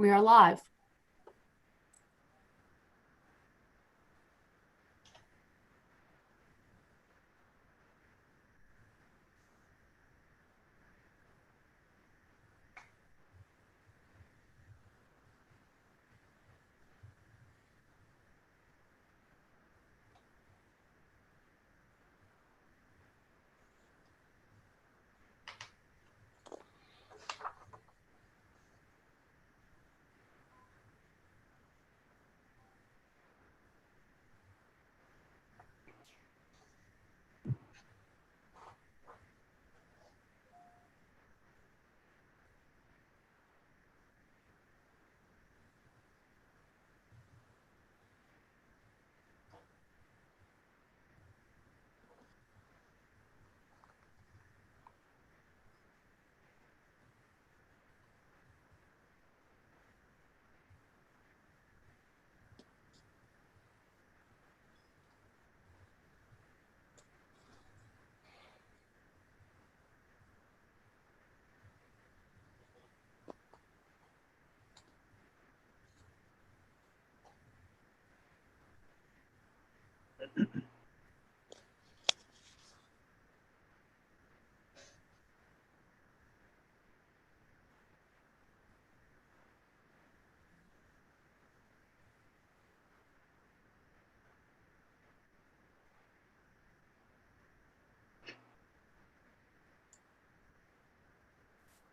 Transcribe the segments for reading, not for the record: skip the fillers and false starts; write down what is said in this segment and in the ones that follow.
We are live.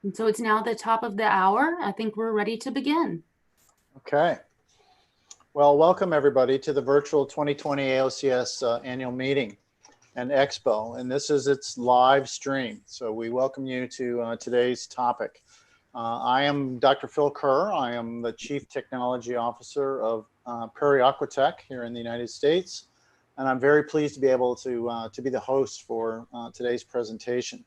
And so it's now the top of the hour. I think we're ready to begin. Okay. Well, welcome everybody to the virtual 2020 AOCS annual meeting and Expo. And this is its live stream. So we welcome you to today's topic. I am Dr. Phil Kerr. I am the Chief Technology Officer of Prairie Aquatech here in the United States. And I'm very pleased to be able to be the host for today's presentation.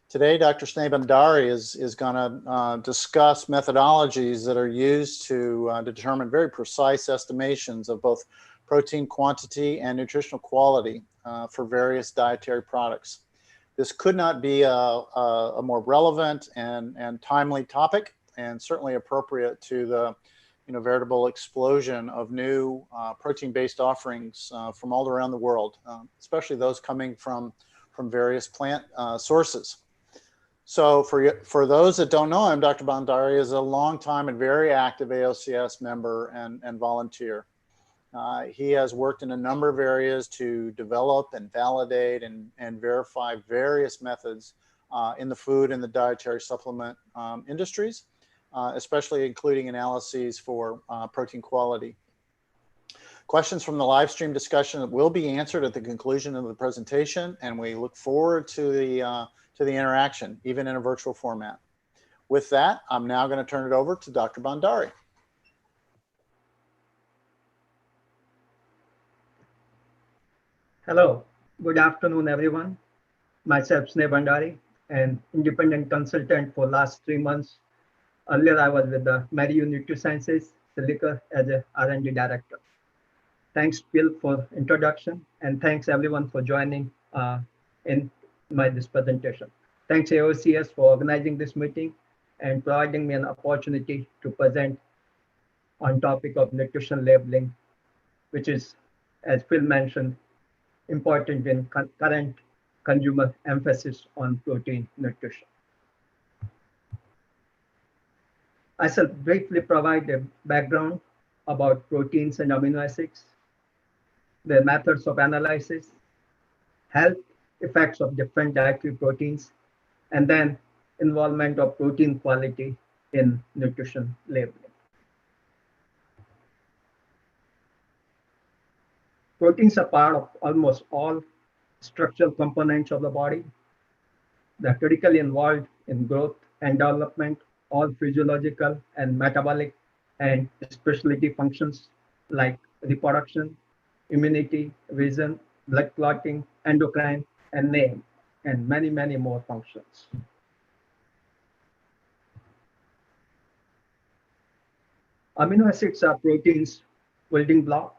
Today, Dr. Sneh Bhandari is going to discuss methodologies that are used to determine very precise estimations of both protein quantity and nutritional quality for various dietary products. This could not be a more relevant and timely topic, and certainly appropriate to the veritable explosion of new protein-based offerings from all around the world, especially those coming from various plant sources. So for those that don't know him, Dr. Bhandari is a longtime and very active AOCS member and volunteer. He has worked in a number of areas to develop and validate and verify various methods in the food and the dietary supplement industries, especially including analyses for protein quality. Questions from the live stream discussion will be answered at the conclusion of the presentation, and we look forward to the interaction, even in a virtual format. With that, I'm now going to turn it over to Dr. Bhandari. Hello, good afternoon, everyone. Myself, Sneh Bhandari, an independent consultant for last 3 months. Earlier, I was with the Mario Nutrasciences, Silica, as a R&D director. Thanks, Phil, for introduction, and thanks everyone for joining in this presentation. Thanks AOCS for organizing this meeting and providing me an opportunity to present on topic of nutrition labeling, which is, as Phil mentioned, important in current consumer emphasis on protein nutrition. I shall briefly provide a background about proteins and amino acids, the methods of analysis, health effects of different dietary proteins, and then involvement of protein quality in nutrition labeling. Proteins are part of almost all structural components of the body. They're critically involved in growth and development, all physiological and metabolic and specialty functions like reproduction, immunity, vision, blood clotting, endocrine, and name, and many, many more functions. Amino acids are proteins building block.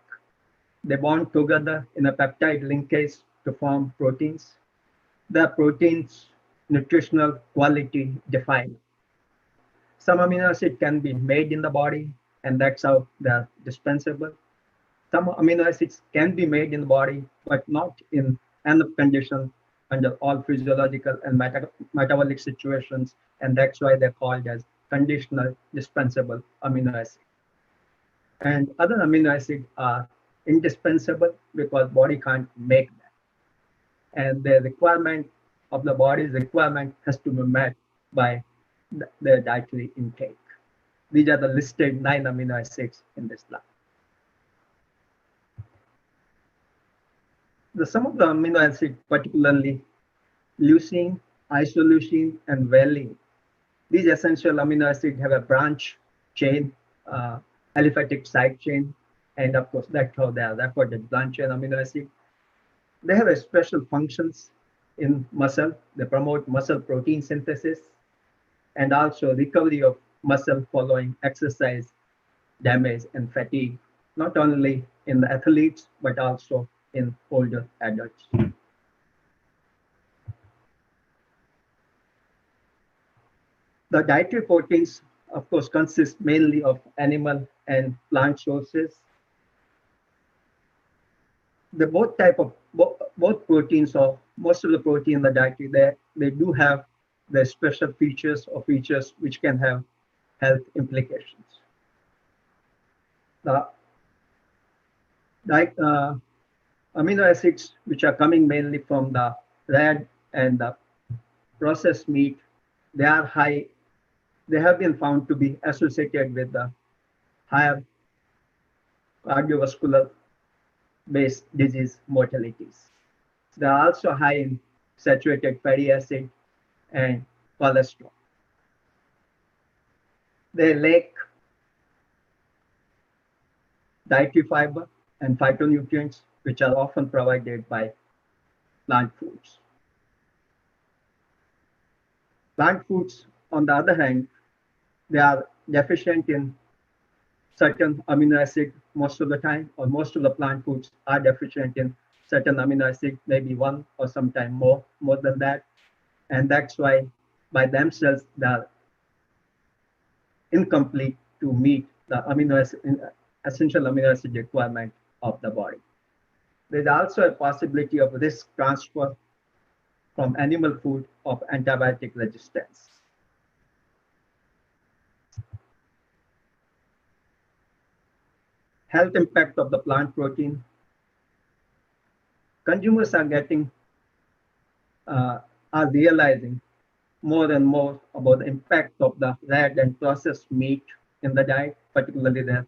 They bond together in a peptide linkage to form proteins. The proteins' nutritional quality defined. Some amino acid can be made in the body, and that's how they're dispensable. Some amino acids can be made in the body, but not in enough conditions under all physiological and metabolic situations, and that's why they're called as conditional dispensable amino acids. And other amino acids are indispensable because body can't make them. And the requirement of the body's requirement has to be met by the dietary intake. These are the listed 9 amino acids in this slide. Some of the amino acids, particularly leucine, isoleucine, and valine, these essential amino acids have a branch chain, aliphatic side chain, and of course that's how they are referred as branch chain amino acid. They have a special functions in muscle. They promote muscle protein synthesis and also recovery of muscle following exercise damage and fatigue, not only in the athletes, but also in older adults. The dietary proteins, of course, consist mainly of animal and plant sources. The both proteins, or most of the protein in the dietary, they do have the special features or features which can have health implications. The amino acids which are coming mainly from the red and the processed meat, they are high. They have been found to be associated with the higher cardiovascular based disease mortalities. They are also high in saturated fatty acid and cholesterol. They lack dietary fiber and phytonutrients, which are often provided by plant foods. Plant foods, on the other hand, they are deficient in certain amino acid most of the time, or most of the plant foods are deficient in certain amino acid, maybe one or sometimes more than that. And that's why by themselves they are incomplete to meet the essential amino acid requirement of the body. There's also a possibility of risk transfer from animal food of antibiotic resistance. Health impact of the plant protein. Consumers are realizing more and more about the impact of the red and processed meat in the diet, particularly the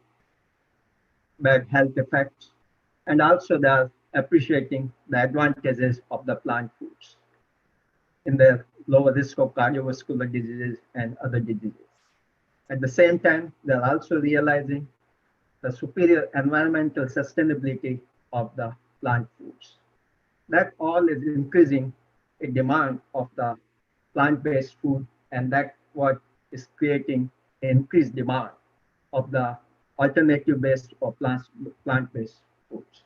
bad health effects. And also they are appreciating the advantages of the plant foods in the lower risk of cardiovascular diseases and other diseases. At the same time, they're also realizing the superior environmental sustainability of the plant foods. That all is increasing a demand of the plant-based food, and that's what is creating increased demand of the alternative-based or plant-based foods.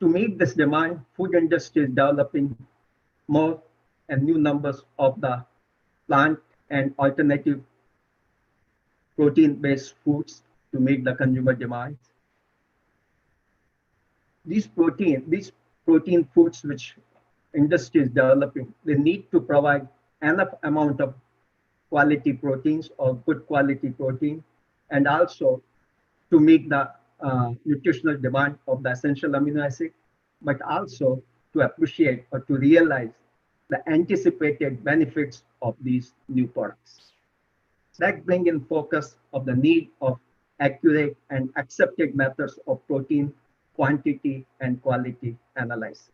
To meet this demand, food industry is developing more and new numbers of the plant and alternative protein-based foods to meet the consumer demands. These protein foods which industry is developing, they need to provide enough amount of quality proteins or good quality protein, and also to meet the nutritional demand of the essential amino acid, but also to appreciate or to realize the anticipated benefits of these new products. That brings in focus of the need of accurate and accepted methods of protein quantity and quality analysis.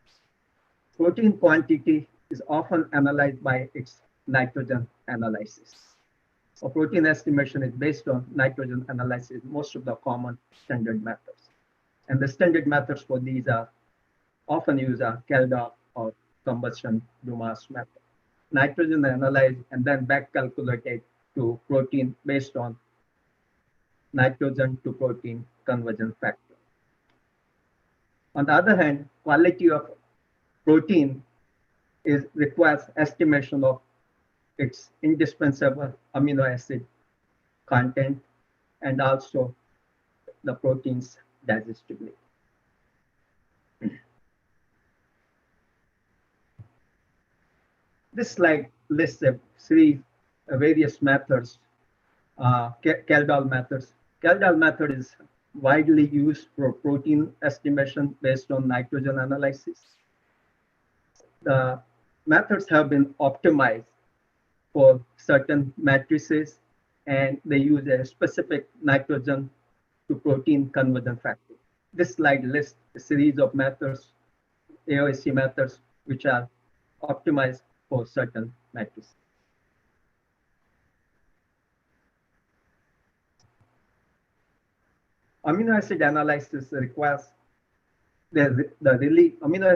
Protein quantity is often analyzed by its nitrogen analysis. So protein estimation is based on nitrogen analysis, most of the common standard methods. And the standard methods for these are often used are CalDOP or combustion Dumas method. Nitrogen analyzed and then back calculated to protein based on nitrogen to protein conversion factor. On the other hand, quality of protein requires estimation of its indispensable amino acid content and also the protein's digestibility. This slide lists a series of various methods, Kaldal methods. Kaldal method is widely used for protein estimation based on nitrogen analysis. The methods have been optimized for certain matrices, and they use a specific nitrogen to protein conversion factor. This slide lists a series of methods, AOCS methods, which are optimized for certain matrices. Amino acid analysis requires the amino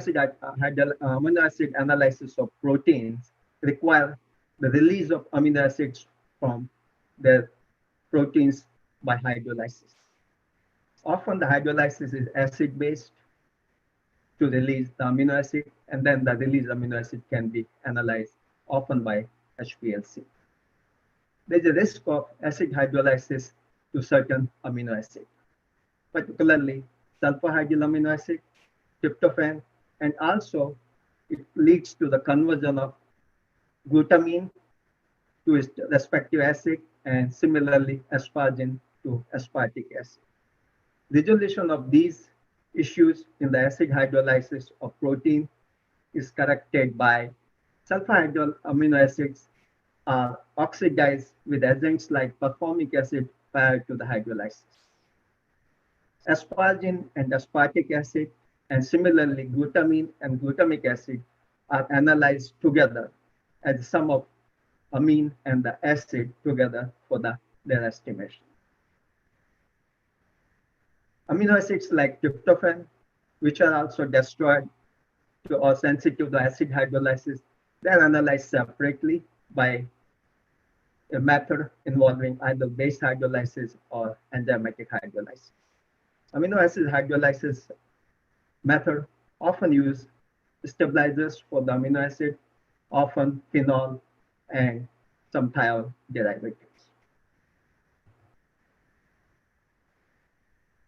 acid analysis of proteins require the release of amino acids from their proteins by hydrolysis. Often the hydrolysis is acid-based to release the amino acid, and then the released amino acid can be analyzed often by HPLC. There's a risk of acid hydrolysis to certain amino acids, particularly sulfur hydryl amino acid, tryptophan, and also it leads to the conversion of glutamine to its respective acid, and similarly asparagine to aspartic acid. Resolution of these issues in the acid hydrolysis of protein is corrected by sulfur hydryl amino acids are oxidized with agents like performic acid prior to the hydrolysis. Asparagine and aspartic acid, and similarly glutamine and glutamic acid are analyzed together as the sum of amine and the acid together for their estimation. Amino acids like tryptophan, which are also destroyed or sensitive to acid hydrolysis, they are analyzed separately by a method involving either base hydrolysis or enzymatic hydrolysis. Amino acid hydrolysis method often use stabilizers for the amino acid, often phenol and some thiol derivatives.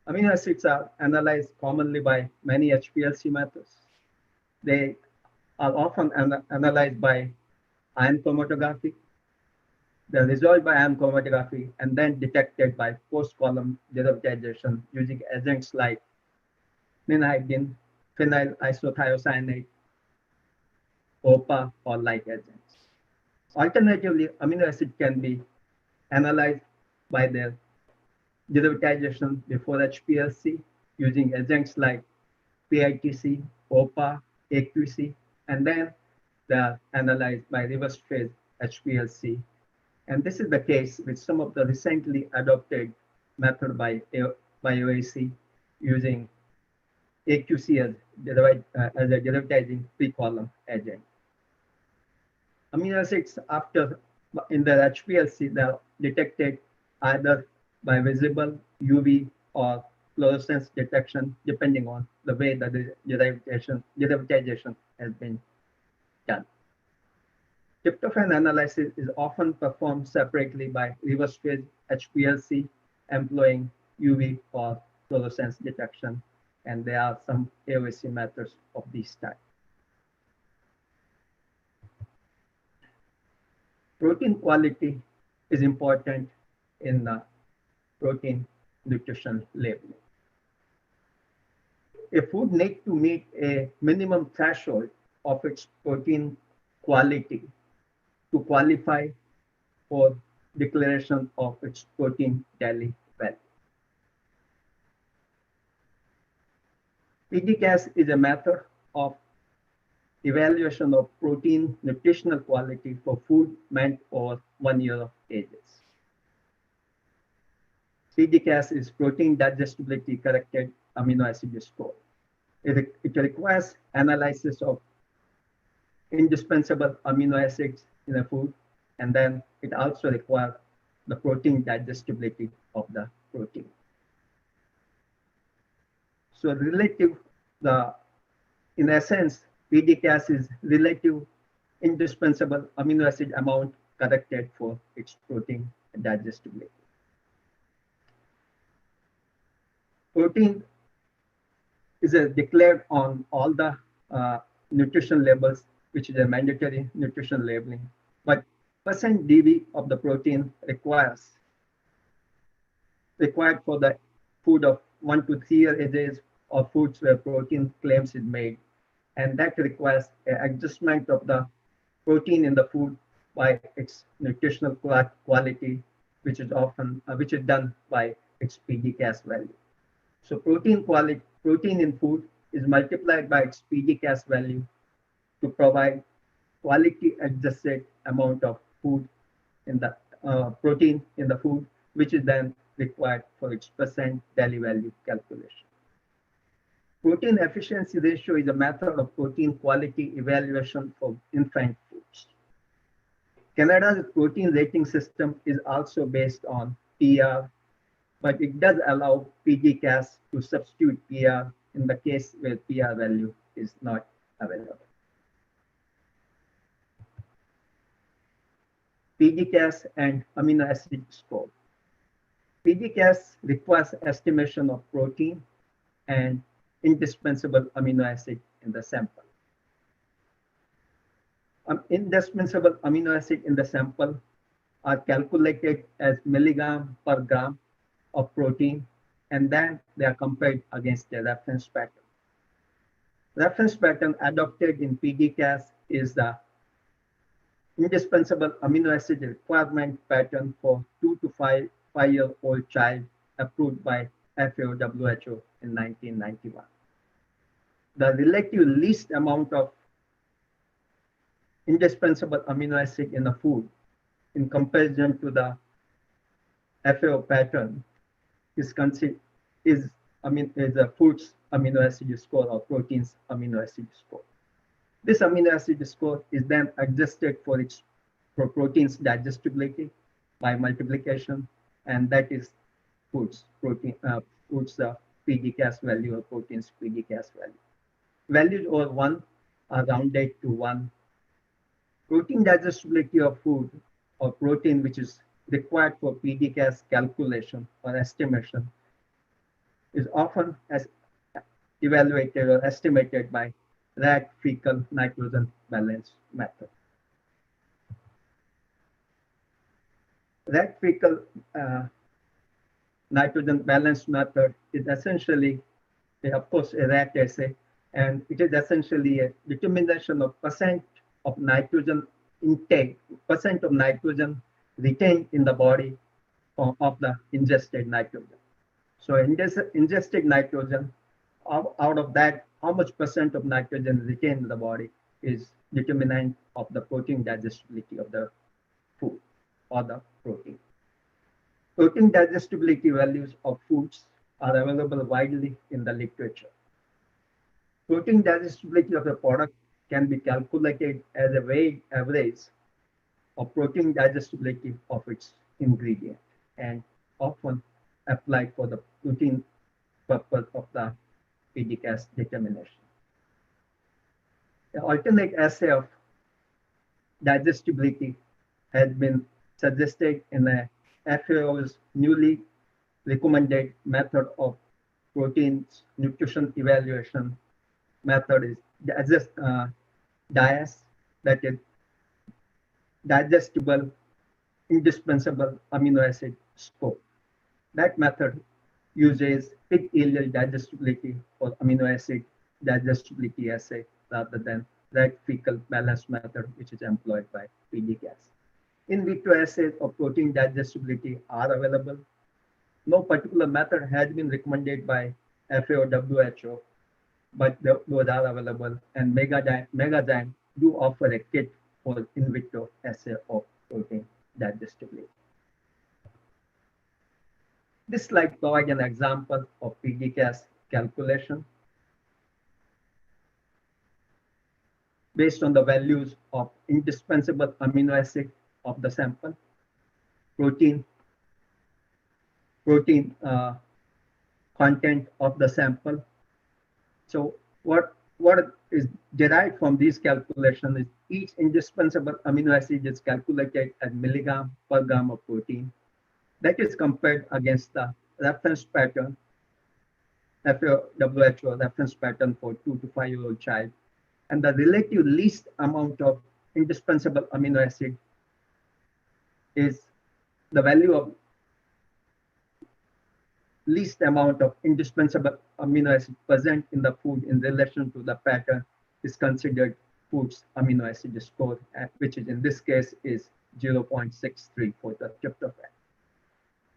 Amino acids are analyzed commonly by many HPLC methods. They are often analyzed by ion chromatography. They're resolved by ion chromatography and then detected by post-column derivatization using agents like ninhydrin, phenyl isothiocyanate, OPA, or like agents. Alternatively, amino acid can be analyzed by their derivatization before HPLC using agents like PITC, OPA, AQC, and then they are analyzed by reverse phase HPLC. And this is the case with some of the recently adopted method by AOCS using AQC as a derivatizing pre-column agent. Amino acids in the HPLC, they are detected either by visible UV or fluorescence detection, depending on the way that the derivatization has been done. Tryptophan analysis is often performed separately by reverse phase HPLC, employing UV or fluorescence detection, and there are some AOCS methods of this type. Protein quality is important in protein nutrition labeling. A food needs to meet a minimum threshold of its protein quality to qualify for declaration of its protein daily value. PDCASS is a method of evaluation of protein nutritional quality for food meant over 1 year of ages. PDCASS is protein digestibility corrected amino acid score. It requires analysis of indispensable amino acids in a food, and then it also requires the protein digestibility of the protein. So in essence, PDCASS is relative indispensable amino acid amount corrected for its protein digestibility. Protein is declared on all the nutrition labels, which is a mandatory nutrition labeling. But percent DV of the protein required for the food of 1 to 3 ages or foods where protein claims is made. And that requires an adjustment of the protein in the food by its nutritional quality, which is done by its PDCASS value. So protein in food is multiplied by its PDCASS value to provide quality adjusted amount of food in the protein in the food, which is then required for its percent daily value calculation. Protein efficiency ratio is a method of protein quality evaluation for infant foods. Canada's protein rating system is also based on PR, but it does allow PDCASS to substitute PR in the case where PR value is not available. PDCASS and amino acid score. PDCASS requires estimation of protein and indispensable amino acid in the sample. Indispensable amino acid in the sample are calculated as milligram per gram of protein, and then they are compared against the reference pattern. Reference pattern adopted in PDCASS is the indispensable amino acid requirement pattern for 2 to 5-year-old child approved by FAO WHO in 1991. The relative least amount of indispensable amino acid in a food in comparison to the FAO pattern is a food's amino acid score or protein's amino acid score. This amino acid score is then adjusted for protein's digestibility by multiplication, and that is food's PDCASS value or protein's PDCASS value. Values over 1 are rounded to 1. Protein digestibility of food or protein which is required for PDCASS calculation or estimation is often evaluated or estimated by rat fecal nitrogen balance method. Rat fecal nitrogen balance method is essentially, of course, a rat assay, and it is essentially a determination of percent of nitrogen intake, percent of nitrogen retained in the body of the ingested nitrogen. So ingested nitrogen, out of that, how much percent of nitrogen retained in the body is determinant of the protein digestibility of the food or the protein. Protein digestibility values of foods are available widely in the literature. Protein digestibility of a product can be calculated as a weighted average of protein digestibility of its ingredient and often applied for the protein purpose of the PDCASS determination. The alternate assay of digestibility has been suggested in the FAO's newly recommended method of proteins nutrition evaluation method is DIAAS, that is digestible indispensable amino acid score. That method uses pig allele digestibility for amino acid digestibility assay rather than rat fecal balance method, which is employed by PDCASS. In vitro assays of protein digestibility are available. No particular method has been recommended by FAO WHO, but those are available, and Megazyme do offer a kit for in vitro assay of protein digestibility. This slide provides an example of PDCASS calculation based on the values of indispensable amino acid of the sample, protein content of the sample. So what is derived from these calculations is each indispensable amino acid is calculated as milligram per gram of protein. That is compared against the reference pattern, WHO reference pattern for 2 to 5-year-old child. And the relative least amount of indispensable amino acid is the value of least amount of indispensable amino acid present in the food in relation to the pattern is considered food's amino acid score, which is in this case is 0.63 for the tryptophan.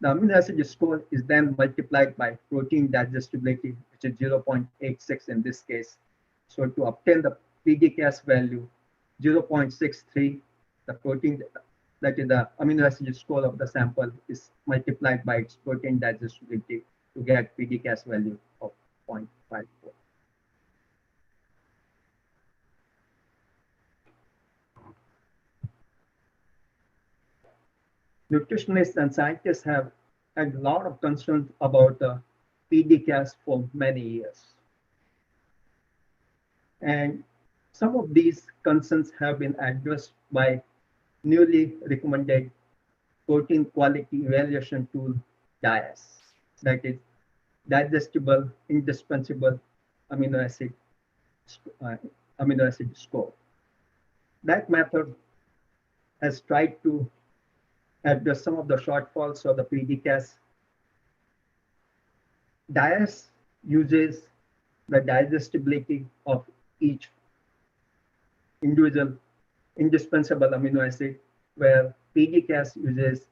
The amino acid score is then multiplied by protein digestibility, which is 0.86 in this case. So to obtain the PDCASS value, 0.63, the protein, that is the amino acid score of the sample, is multiplied by its protein digestibility to get PDCASS value of 0.54. Nutritionists and scientists have had a lot of concerns about the PDCASS for many years. And some of these concerns have been addressed by newly recommended protein quality evaluation tool, DIAAS, that is digestible, indispensable amino acid score. That method has tried to address some of the shortfalls of the PDCASS. DIAAS uses the digestibility of each individual indispensable amino acid, where PDCASS uses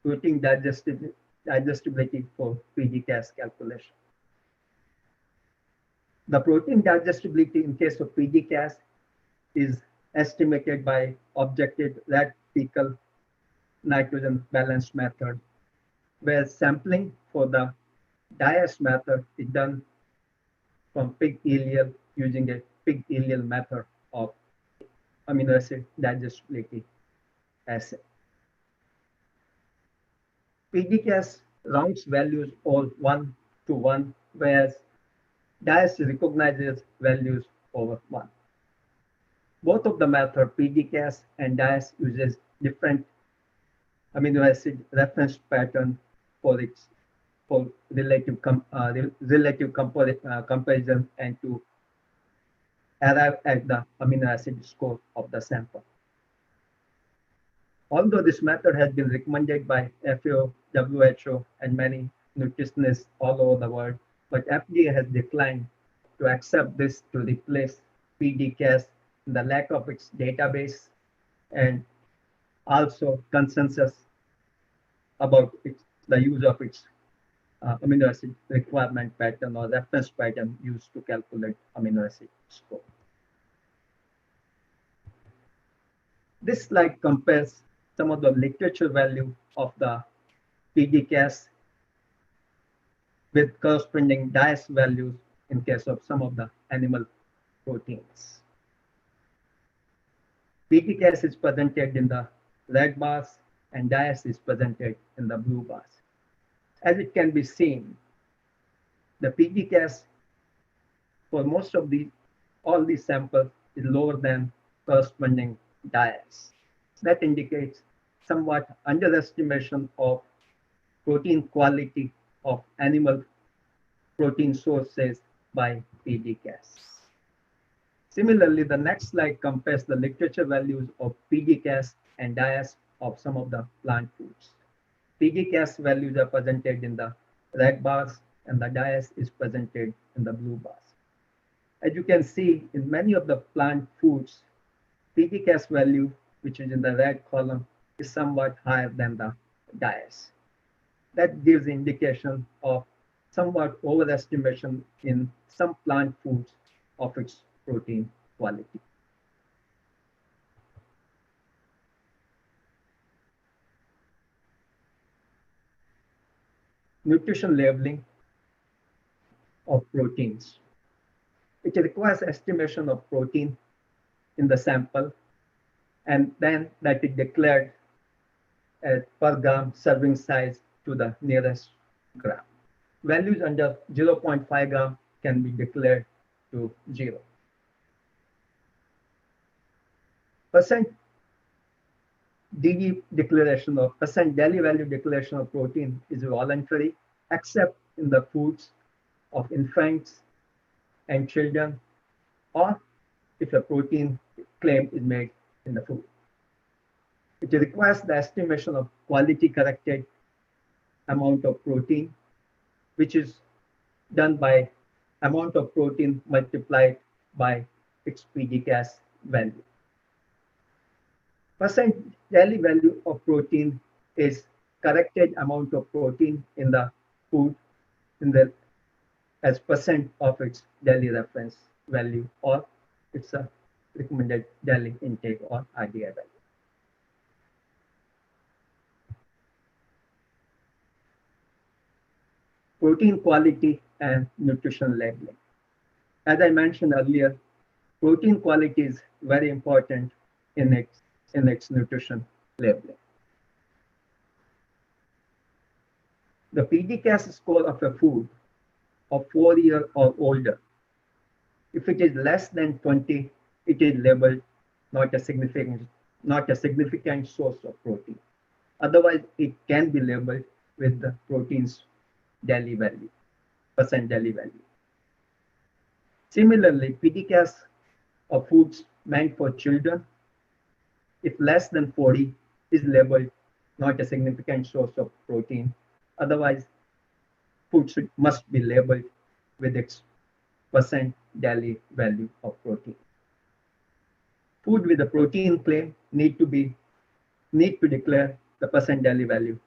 protein digestibility for PDCASS calculation. The protein digestibility in case of PDCASS is estimated by objective rat fecal nitrogen balance method, where sampling for the DIAAS method is done from pig ileal using a pig ileal method of amino acid digestibility assay. PDCASS rounds values all 1 to 1, whereas DIAAS recognizes values over 1. Both of the method, PDCASS and DIAAS, uses different amino acid reference pattern for its relative comparison and to arrive at the amino acid score of the sample. Although this method has been recommended by FAO, WHO, and many nutritionists all over the world, but FDA has declined to accept this to replace PDCASS in the lack of its database and also consensus about the use of its amino acid requirement pattern or reference pattern used to calculate amino acid score. This slide compares some of the literature value of the PDCASS with corresponding DIAAS values in case of some of the animal proteins. PDCASS is presented in the red bars and DIAAS is presented in the blue bars. As it can be seen, the PDCASS for most of all these samples is lower than corresponding DIAAS. That indicates somewhat underestimation of protein quality of animal protein sources by PDCASS. Similarly, the next slide compares the literature values of PDCASS and DIAAS of some of the plant foods. PDCASS values are presented in the red bars and the DIAAS is presented in the blue bars. As you can see, in many of the plant foods, PDCASS value, which is in the red column, is somewhat higher than the DIAAS. That gives indication of somewhat overestimation in some plant foods of its protein quality. Nutrition labeling of proteins. It requires estimation of protein in the sample and then that is declared as per gram serving size to the nearest gram. Values under 0.5 gram can be declared to 0. percent DV declaration of percent daily value declaration of protein is voluntary, except in the foods of infants and children, or if a protein claim is made in the food. It requires the estimation of quality corrected amount of protein, which is done by amount of protein multiplied by its PDCASS value. Percent daily value of protein is corrected amount of protein in the food as percent of its daily reference value, or it's a recommended daily intake, or RDI value. Protein quality and nutrition labeling. As I mentioned earlier, protein quality is very important in its nutrition labeling. The PDCASS score of a food of 4 years or older, if it is less than 20, it is labeled not a significant source of protein. Otherwise, it can be labeled with the protein's daily value, percent daily value. Similarly, PDCASS of foods meant for children, if less than 40, is labeled not a significant source of protein. Otherwise, food must be labeled with its percent daily value of protein. Food with a protein claim need to declare the percent daily value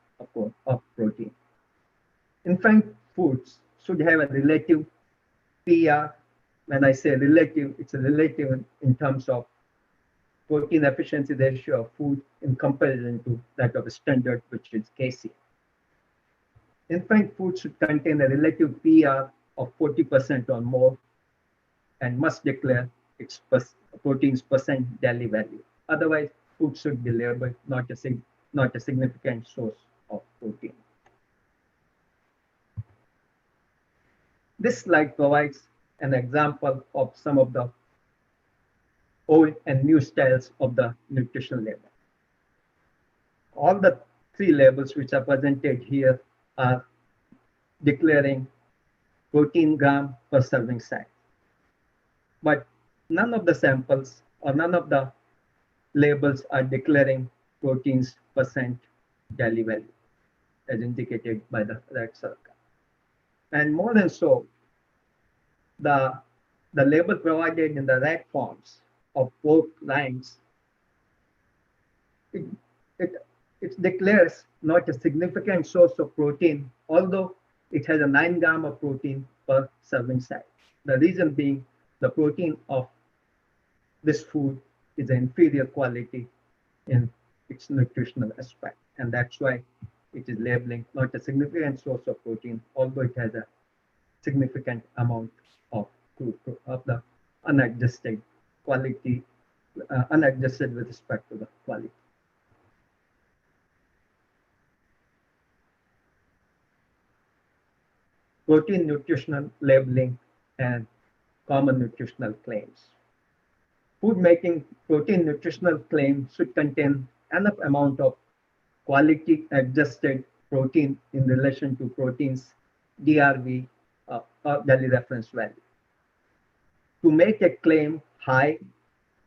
of protein. Infant foods should have a relative PR. When I say relative, it's a relative in terms of protein efficiency ratio of food in comparison to that of a standard, which is KC. Infant food should contain a relative PR of 40% or more and must declare its protein's percent daily value. Otherwise, food should be labeled not a significant source of protein. This slide provides an example of some of the old and new styles of the nutrition label. All the three labels which are presented here are declaring protein gram per serving size. But none of the samples or none of the labels are declaring protein's percent daily value, as indicated by the red circle. And more than so, the label provided in the red forms of both lines, it declares not a significant source of protein, although it has a 9 gram of protein per serving size. The reason being the protein of this food is an inferior quality in its nutritional aspect. And that's why it is labeling not a significant source of protein, although it has a significant amount of the unadjusted quality, unadjusted with respect to the quality. Protein nutritional labeling and common nutritional claims. Food making protein nutritional claim should contain enough amount of quality adjusted protein in relation to protein's DRV or daily reference value. To make a claim high,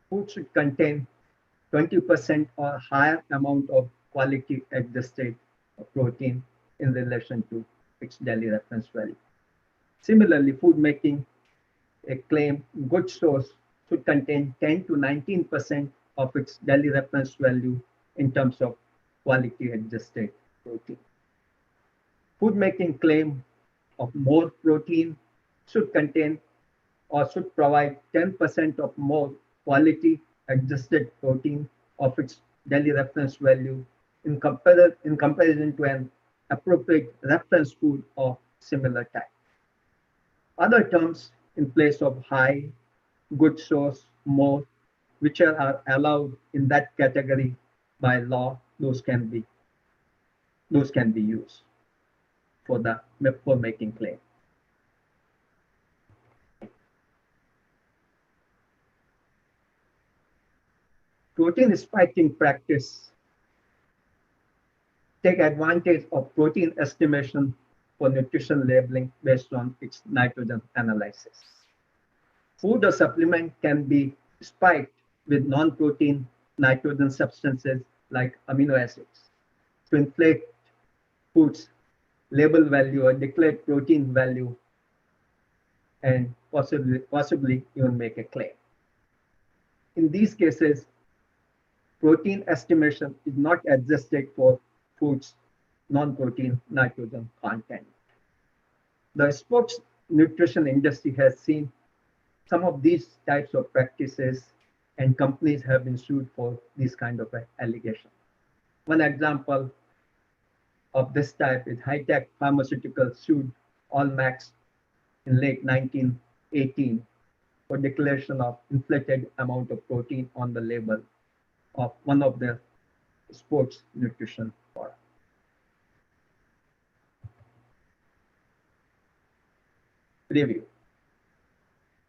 food should contain 20% or higher amount of quality adjusted protein in relation to its daily reference value. Similarly, food making a claim good source should contain 10 to 19% of its daily reference value in terms of quality adjusted protein. Food making claim of more protein should contain or should provide 10% of more quality adjusted protein of its daily reference value in comparison to an appropriate reference food of similar type. Other terms in place of high, good source, more, which are allowed in that category by law, those can be used for making claim. protein spiking practice take advantage of protein estimation for nutrition labeling based on its nitrogen analysis. Food or supplement can be spiked with non-protein nitrogen substances like amino acids to inflate food's label value or declared protein value and possibly even make a claim. In these cases, protein estimation is not adjusted for food's non-protein nitrogen content. The sports nutrition industry has seen some of these types of practices, and companies have been sued for these kind of allegations. One example of this type is high-tech pharmaceutical sued Allmax in late 1918 for declaration of inflated amount of protein on the label of one of their sports nutrition products. Review.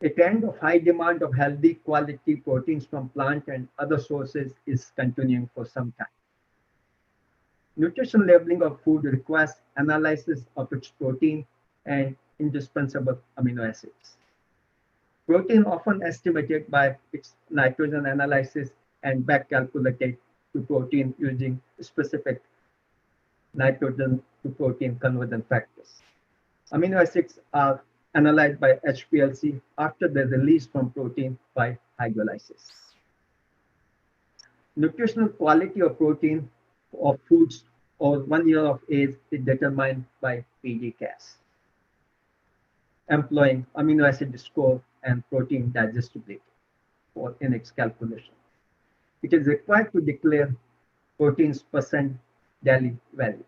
A trend of high demand of healthy quality proteins from plant and other sources is continuing for some time. Nutrition labeling of food requires analysis of its protein and indispensable amino acids. Protein often estimated by its nitrogen analysis and back calculated to protein using specific nitrogen to protein conversion factors. Amino acids are analyzed by HPLC after they're released from protein by hydrolysis. Nutritional quality of protein of foods over 1 year of age is determined by PDCASS, employing amino acid score and protein digestibility in its calculation. It is required to declare protein's percent daily value.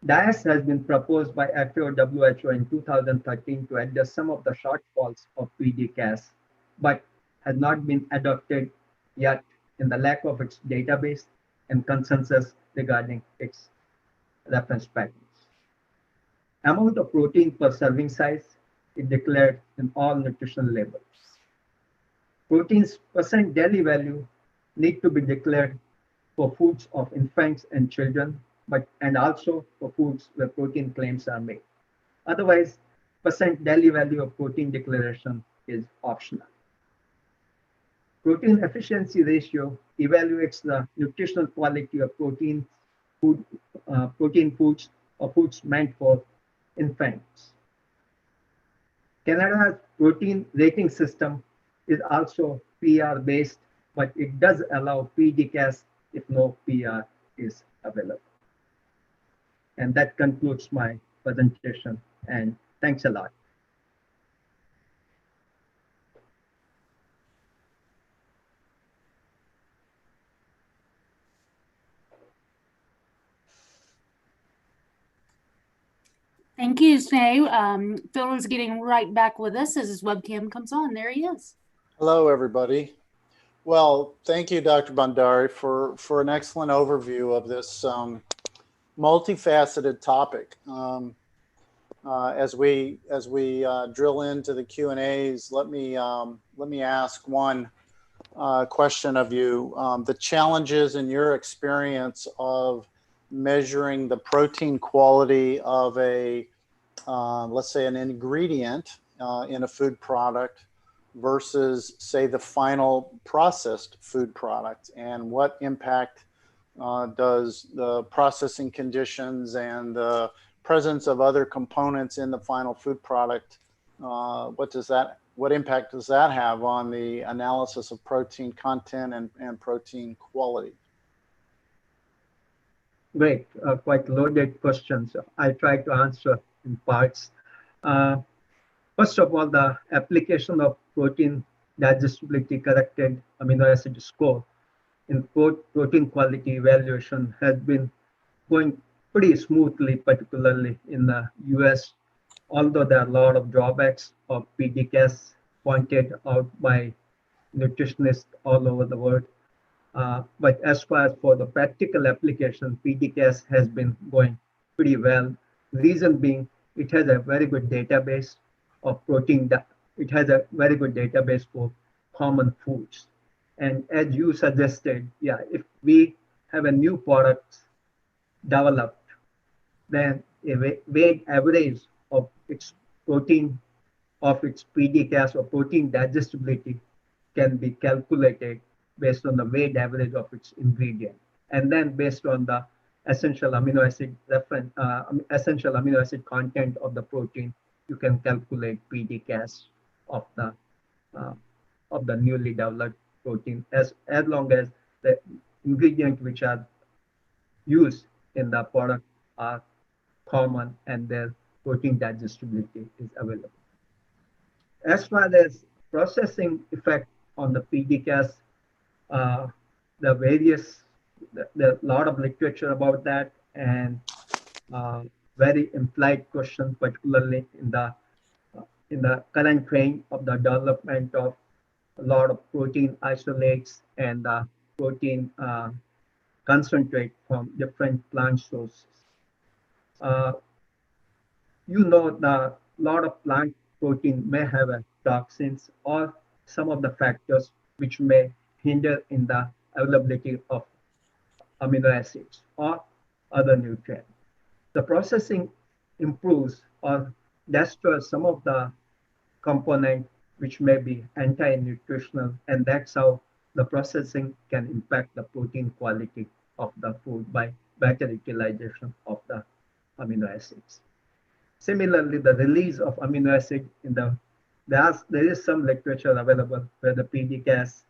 DIAAS has been proposed by FAO/WHO in 2013 to address some of the shortfalls of PDCASS, but has not been adopted yet in the lack of its database and consensus regarding its reference patterns. Amount of protein per serving size is declared in all nutritional labels. Protein's percent daily value need to be declared for foods of infants and children, and also for foods where protein claims are made. Otherwise, percent daily value of protein declaration is optional. Protein efficiency ratio evaluates the nutritional quality of protein foods or foods meant for infants. Canada's protein rating system is also PR based, but it does allow PDCASS if no PR is available. And that concludes my presentation, and thanks a lot. Thank you, Sneh. Phil is getting right back with us as his webcam comes on. There he is. Hello, everybody. Well, thank you, Dr. Bhandari, for an excellent overview of this multifaceted topic. As we drill into the Q&As, let me ask one question of you. The challenges in your experience of measuring the protein quality of a, let's say, an ingredient in a food product versus, say, the final processed food product, and what impact does the processing conditions and the presence of other components in the final food product, what impact does that have on the analysis of protein content and protein quality? Great, quite loaded questions. I try to answer in parts. First of all, the application of protein digestibility corrected amino acid score in protein quality evaluation has been going pretty smoothly, particularly in the US, although there are a lot of drawbacks of PDCASS pointed out by nutritionists all over the world. But as far as for the practical application, PDCASS has been going pretty well. Reason being, it has a very good database of protein. It has a very good database for common foods. And as you suggested, yeah, if we have a new product developed, then a weight average of its protein, of its PDCASS or protein digestibility can be calculated based on the weight average of its ingredient. And then based on the essential amino acid essential amino acid content of the protein, you can calculate PDCASS of the uh, of the newly developed protein as long as the ingredients which are used in the product are common and their protein digestibility is available. As far as processing effect on the PDCAS, uh, the various, there a lot of literature about that, and very implied question, particularly in the current trend of the development of a lot of protein isolates and protein concentrate from different plant sources. Uh, you know, the lot of plant protein may have toxins or some of the factors which may hinder in the availability of amino acids or other nutrients. The processing improves or destroys some of the component which may be anti-nutritional, and that's how the processing can impact the protein quality of the food by better utilization of the amino acids. Similarly, the release of amino acid in the there is some literature available where the PDCAS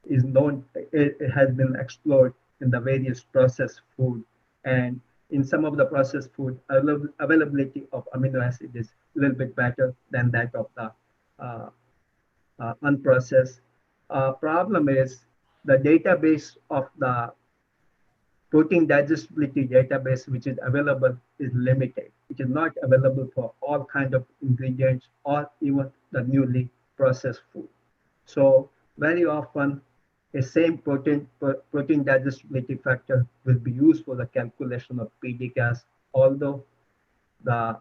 is known, it has been explored in the various processed food, and in some of the processed food, availability of amino acid is a little bit better than that of the uh, unprocessed. Problem is the database of the protein digestibility database which is available is limited. It is not available for all kinds of ingredients or even the newly processed food. So very often a same protein digestibility factor will be used for the calculation of PDCASS, although the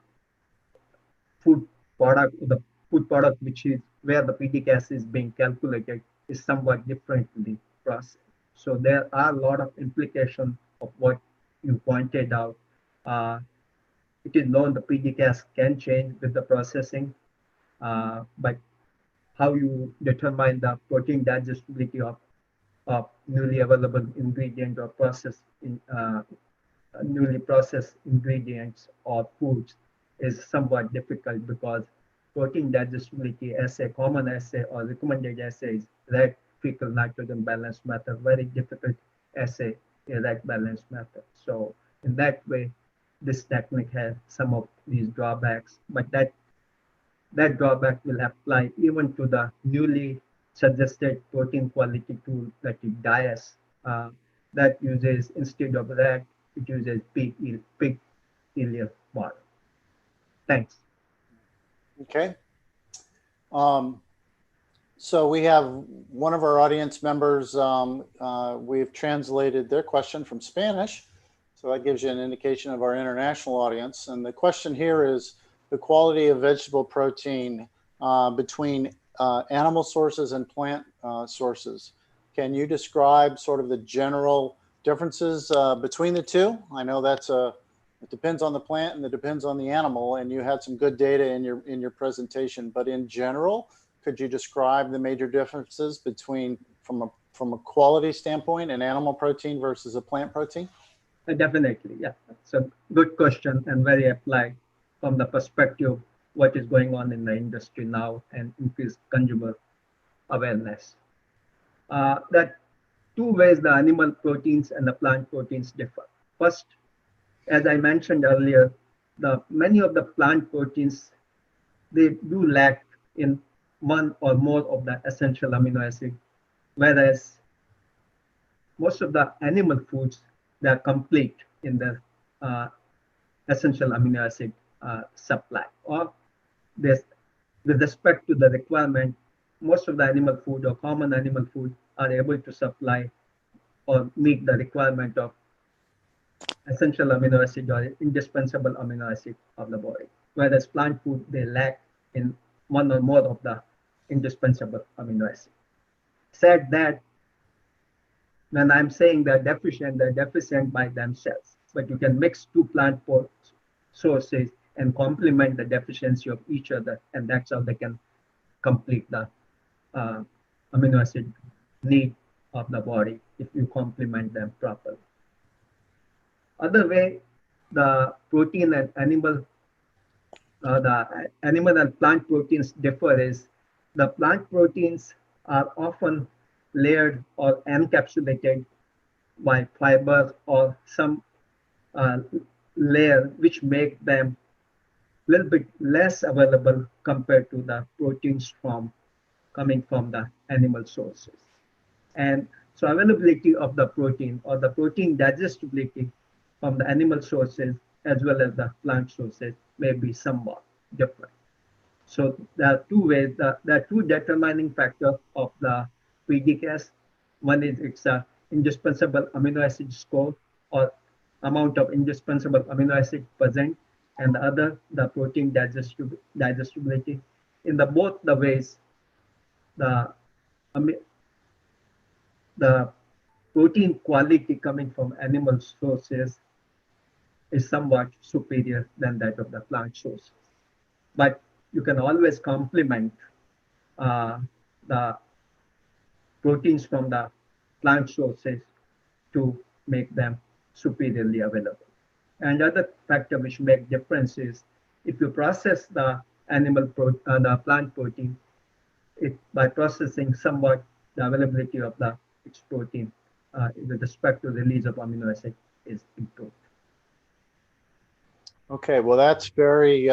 food the food product which is where the PDCASS is being calculated is somewhat differently processed. So there are a lot of implications of what you pointed out. It is known the PDCASS can change with the processing, but how you determine the protein digestibility of newly available ingredient or newly processed ingredients or foods is somewhat difficult because protein digestibility assay, common assay or recommended assay is red fecal nitrogen balance method, very difficult assay, a red balance method. So in that way, this technique has some of these drawbacks, but that drawback will apply even to the newly suggested protein quality tool that is DIAAS, that uses, instead of red, it uses pig ileal model. Thanks. Okay. So we have one of our audience members, we've translated their question from Spanish. So that gives you an indication of our international audience. And the question here is the quality of vegetable protein between animal sources and plant sources. Can you describe sort of the general differences between the two? I know it depends on the plant and it depends on the animal, and you had some good data in your presentation, but in general, could you describe the major differences between from a quality standpoint an animal protein versus a plant protein? Definitely, yeah. It's a good question and very applied from the perspective of what is going on in the industry now and increased consumer awareness. That two ways the animal proteins and the plant proteins differ. First, as I mentioned earlier, many of the plant proteins, they do lack in one or more of the essential amino acid, whereas most of the animal foods, they are complete in the essential amino acid supply. Or this, with respect to the requirement, most of the animal food or common animal food are able to supply or meet the requirement of essential amino acid or indispensable amino acid of the body. Whereas plant food, they lack in one or more of the indispensable amino acid. Said that, When I'm saying they're deficient by themselves, but you can mix two plant sources and complement the deficiency of each other, and that's how they can complete the uh, amino acid need of the body if you complement them properly. Other way, the protein and the animal and plant proteins differ is the plant proteins are often layered or encapsulated by fiber or some uh, layer which make them a little bit less available compared to the proteins coming from the animal sources. And so availability of the protein or the protein digestibility from the animal sources as well as the plant sources may be somewhat different. So there are two ways, there are two determining factors of the PDCASS. One is it's a indispensable amino acid score or amount of indispensable amino acid present, and the other, the protein digestibility. In the both the ways, the the protein quality coming from animal sources is somewhat superior than that of the plant sources. But you can always complement the proteins from the plant sources to make them superiorly available. And other factor which make difference is if you process the the plant protein, by processing somewhat the availability of its protein with respect to release of amino acid is improved. Okay, well, that's very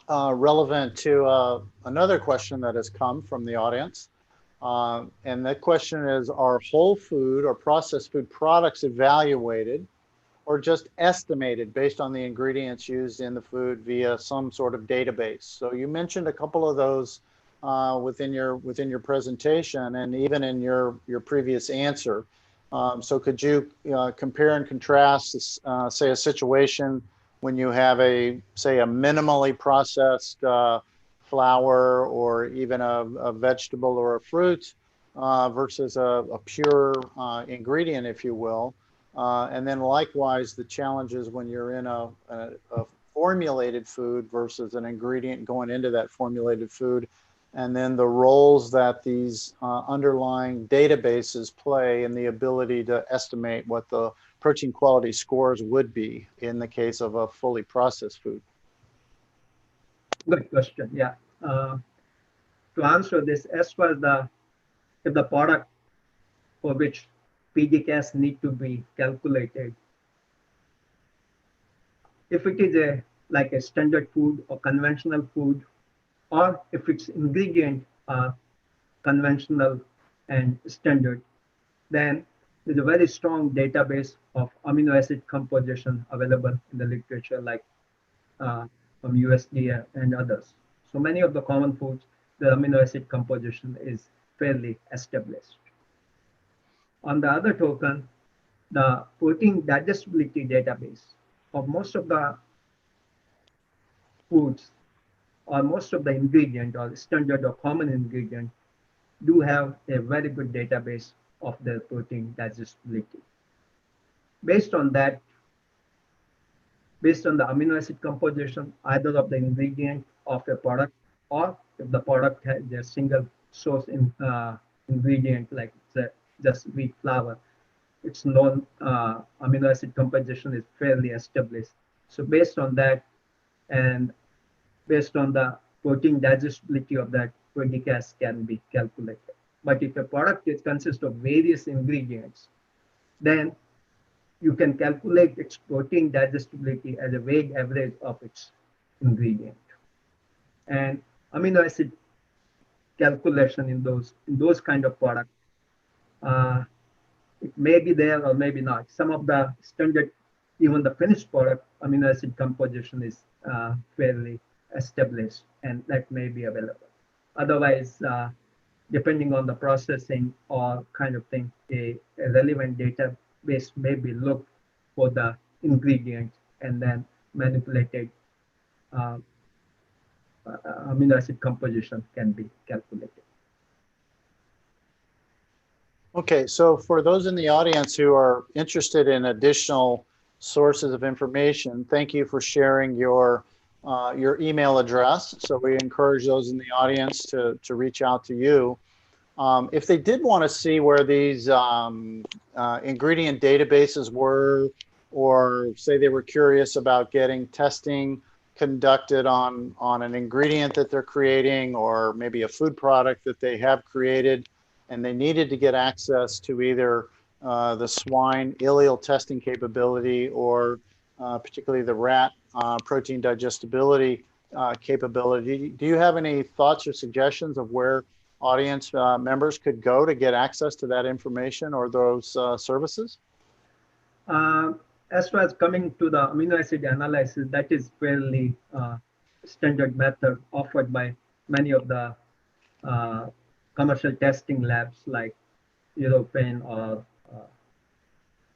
relevant to another question that has come from the audience. And that question is, are whole food or processed food products evaluated or just estimated based on the ingredients used in the food via some sort of database? So you mentioned a couple of those within your presentation and even in your previous answer. So could you compare and contrast, say, a situation when you have say a minimally processed flour or even a vegetable or a fruit versus a pure ingredient, if you will. And then likewise, the challenges when you're in a formulated food versus an ingredient going into that formulated food, and then the roles that these underlying databases play in the ability to estimate what the protein quality scores would be in the case of a fully processed food. Good question. Yeah. To answer this, as far as if the product for which PDCASS need to be calculated, if it is like a standard food or conventional food, or if its ingredient are conventional and standard, then there's a very strong database of amino acid composition available in the literature, like from USDA and others. So many of the common foods, the amino acid composition is fairly established. On the other token, the protein digestibility database of most of the foods or most of the ingredient or standard or common ingredient do have a very good database of their protein digestibility. Based on that, based on the amino acid composition, either of the ingredient of a product, or if the product has a single source ingredient like just wheat flour, its known amino acid composition is fairly established. So based on that, and based on the protein digestibility of that, PDCASS can be calculated. But if a product consists of various ingredients, then you can calculate its protein digestibility as a weighted average of its ingredient. And amino acid calculation in those kind of products, it may be there or maybe not. Some of the standard, even the finished product, amino acid composition is fairly established, and that may be available. Otherwise, depending on the processing or kind of thing, a relevant database may be looked for the ingredients and then manipulated amino acid composition can be calculated. Okay, so for those in the audience who are interested in additional sources of information, thank you for sharing your email address. So we encourage those in the audience to reach out to you. If they did want to see where these ingredient databases were, or say they were curious about getting testing conducted on an ingredient that they're creating, or maybe a food product that they have created, and they needed to get access to either the swine ileal testing capability or particularly the rat protein digestibility capability. Do you have any thoughts or suggestions of where audience members could go to get access to that information or those services? As far as coming to the amino acid analysis, that is fairly standard method offered by many of the commercial testing labs like European or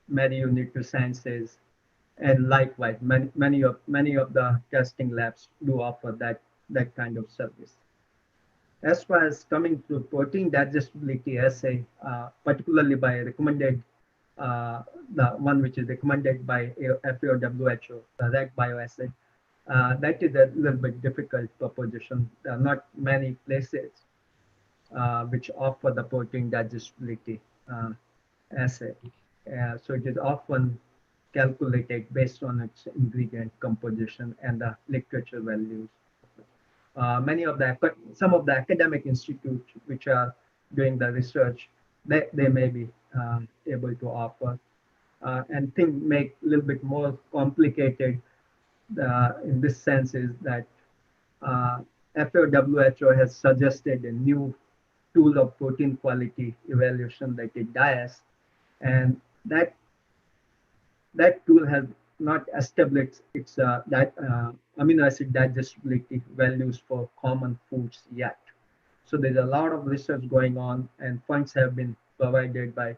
Mario Nutricences, and likewise many of the testing labs do offer that kind of service. As far as coming to protein digestibility assay, particularly by recommended, the one which is recommended by FAO WHO, the REC bioassay, that is a little bit difficult proposition. There are not many places which offer the protein digestibility assay. So it is often calculated based on its ingredient composition and the literature values. Some of the academic institutes which are doing the research, they may be able to offer. And things make a little bit more complicated in this sense is that FAO WHO has suggested a new tool of protein quality evaluation that is DIAAS, and that tool has not established its amino acid digestibility values for common foods yet. So there's a lot of research going on, and funds have been provided by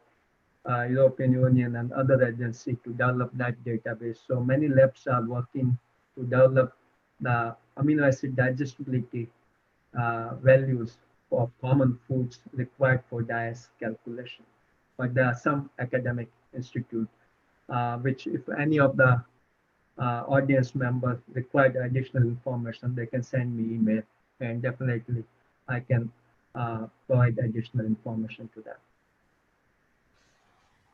European Union and other agencies to develop that database. So many labs are working to develop the amino acid digestibility values for common foods required for DIAAS calculation. But there are some academic institutes which, if any of the audience members require additional information, they can send me email, and definitely I can provide additional information to them.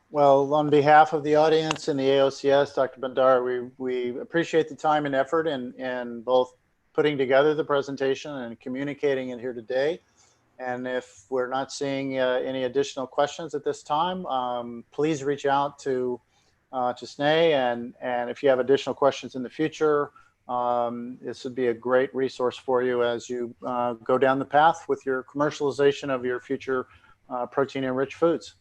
Well, on behalf of the audience and the AOCS, Dr. Bhandari, we appreciate the time and effort in both putting together the presentation and communicating it here today. And if we're not seeing any additional questions at this time, please reach out to Sneh, and if you have additional questions in the future, this would be a great resource for you as you go down the path with your commercialization of your future protein-enriched foods.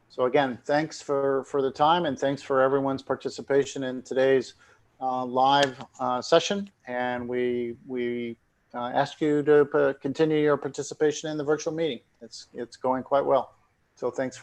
So again, thanks for the time, and thanks for everyone's participation in today's live session. And we ask you to continue your participation in the virtual meeting. It's going quite well. So thanks for